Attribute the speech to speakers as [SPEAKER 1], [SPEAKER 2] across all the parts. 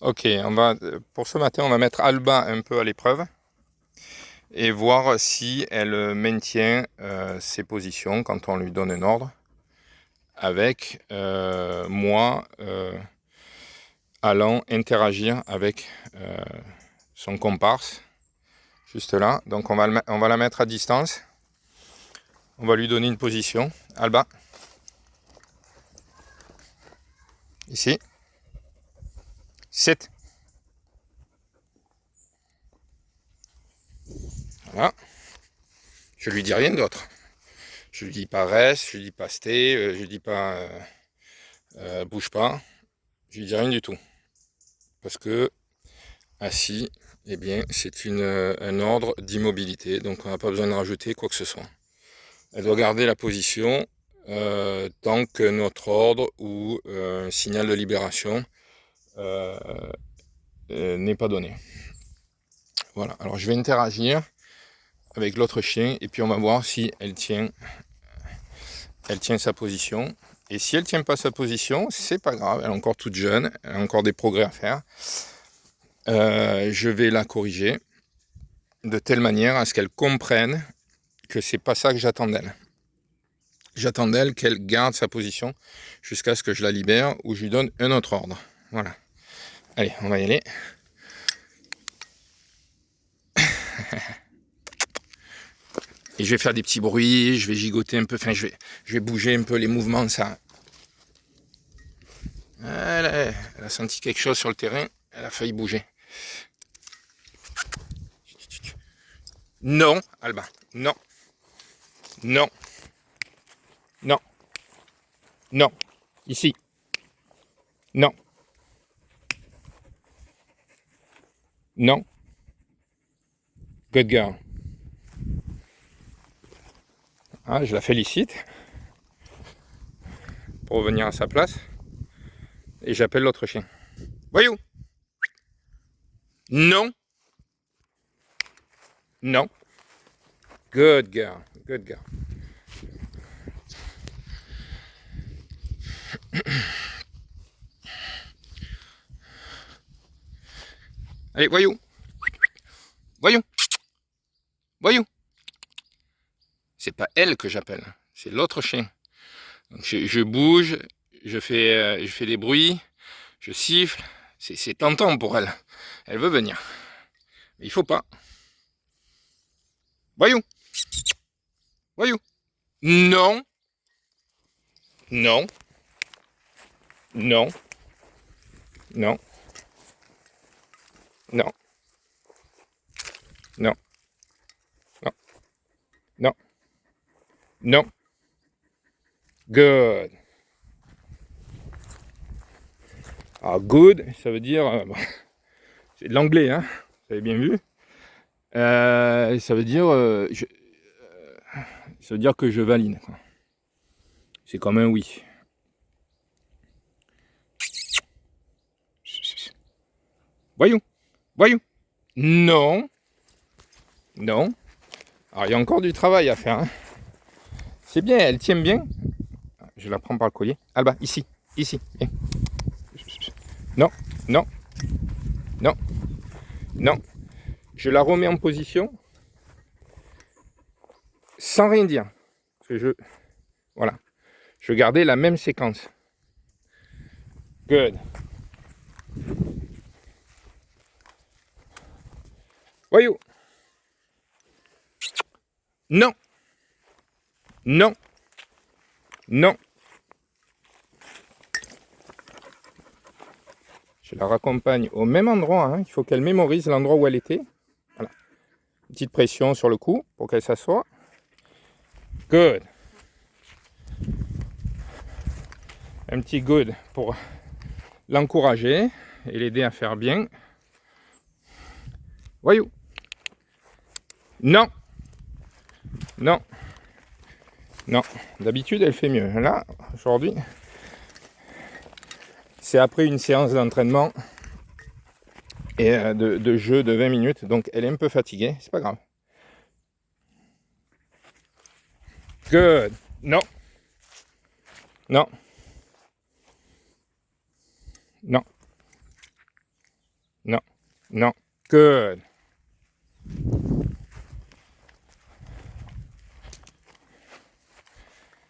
[SPEAKER 1] Ok, pour ce matin, on va mettre Alba un peu à l'épreuve et voir si elle maintient ses positions quand on lui donne un ordre, avec moi allant interagir avec son comparse, juste là. Donc on va la mettre à distance, on va lui donner une position. Alba, ici, sit. Voilà, je lui dis rien d'autre. Je lui dis pas reste, je lui dis pas stay, je lui dis pas bouge pas, je lui dis rien du tout. Parce que assis, eh bien, c'est un ordre d'immobilité, donc on n'a pas besoin de rajouter quoi que ce soit. Elle doit garder la position tant que notre ordre ou un signal de libération euh, n'est pas donné. Voilà, alors je vais interagir avec l'autre chien et puis on va voir si elle tient sa position. Et si elle ne tient pas sa position, c'est pas grave, elle est encore toute jeune, elle a encore des progrès à faire. Je vais la corriger de telle manière à ce qu'elle comprenne que c'est pas ça que j'attends d'elle. J'attends d'elle qu'elle garde sa position jusqu'à ce que je la libère ou je lui donne un autre ordre. Voilà. Allez, on va y aller. Et je vais faire des petits bruits, je vais gigoter un peu, enfin je vais bouger un peu les mouvements, ça. Elle a senti quelque chose sur le terrain, elle a failli bouger. Non, Alba, non, non, non, non, ici, non, non, good girl. Ah, je la félicite pour revenir à sa place et j'appelle l'autre chien. Voyou, non, non, good girl, good girl. Allez, voyou, voyou, voyou. C'est pas elle que j'appelle, c'est l'autre chien. Donc je bouge, je fais des bruits, je siffle. C'est tentant pour elle. Elle veut venir. Mais il faut pas. Voyou, voyou. Non, non, non, non, non, non, non, non, non. Good. Alors good, ça veut dire... c'est de l'anglais, hein, vous avez bien vu. Ça veut dire... ça veut dire que je valide. C'est comme un oui. Voyou, voyou. Non, non. Alors il y a encore du travail à faire. Hein. C'est bien, elle tient bien. Je la prends par le collier. Alba, ici, ici. Viens. Non, non, non, non. Je la remets en position sans rien dire. Parce que voilà. Je gardais la même séquence. Good. Voyou. Non, non, non. Je la raccompagne au même endroit. Hein. Il faut qu'elle mémorise l'endroit où elle était. Voilà. Une petite pression sur le cou pour qu'elle s'assoie. Good. Un petit good pour l'encourager et l'aider à faire bien. Voyou. Non. Non. Non. D'habitude, elle fait mieux. Là, aujourd'hui, c'est après une séance d'entraînement et de jeu de 20 minutes. Donc, elle est un peu fatiguée. C'est pas grave. Good. Non. Non. Non. Non. Non. Good.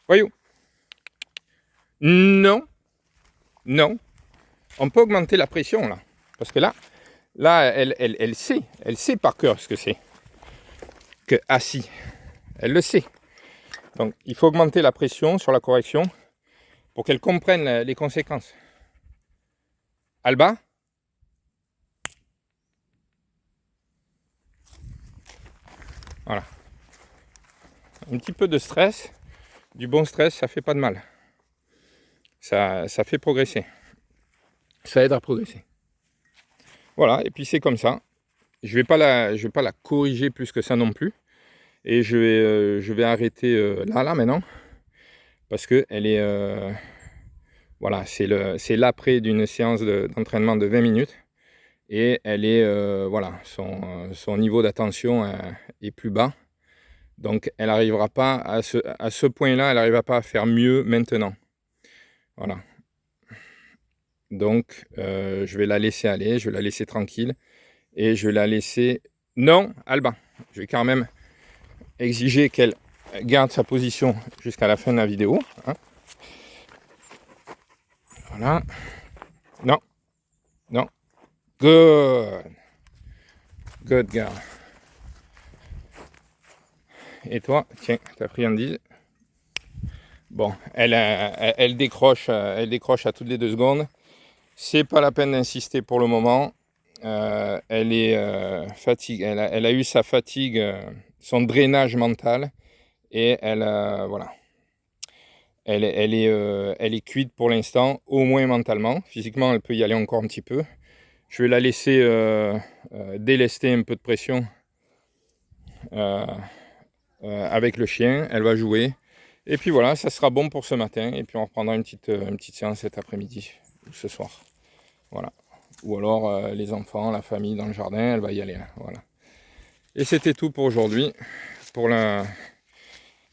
[SPEAKER 1] Voyou. Non. Non. On peut augmenter la pression là. Parce que là elle sait par cœur ce que c'est que assis. Elle le sait. Donc il faut augmenter la pression sur la correction pour qu'elle comprenne les conséquences. Alba? Voilà. Un petit peu de stress, du bon stress, ça fait pas de mal. Ça fait progresser. Ça aide à progresser. Voilà, et puis c'est comme ça. Je vais pas la corriger plus que ça non plus. Et je vais arrêter là maintenant. Parce que elle est... voilà, c'est l'après d'une séance d'entraînement de 20 minutes. Et elle est... voilà, son niveau d'attention est plus bas. Donc elle n'arrivera pas à ce point-là, elle n'arrivera pas à faire mieux maintenant. Voilà. Donc je vais la laisser aller, je vais la laisser tranquille. Et je vais la laisser... Non, Alba, je vais quand même exiger qu'elle garde sa position jusqu'à la fin de la vidéo. Hein. Voilà. Non. Non. Good. Good girl. Et toi, tiens, ta friandise. Bon, elle décroche à toutes les 2 secondes. C'est pas la peine d'insister pour le moment. Elle est fatiguée. Elle a eu sa fatigue, son drainage mental. Et voilà. Elle est cuite pour l'instant, au moins mentalement. Physiquement, elle peut y aller encore un petit peu. Je vais la laisser délester un peu de pression avec le chien. Elle va jouer. Et puis voilà, ça sera bon pour ce matin. Et puis on reprendra une petite séance cet après-midi ou ce soir. Voilà. Ou alors les enfants, la famille dans le jardin, elle va y aller. Voilà. Et c'était tout pour aujourd'hui. Pour la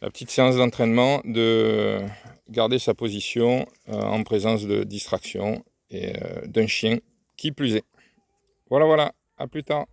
[SPEAKER 1] petite séance d'entraînement, de garder sa position en présence de distraction et d'un chien qui plus est. Voilà, à plus tard.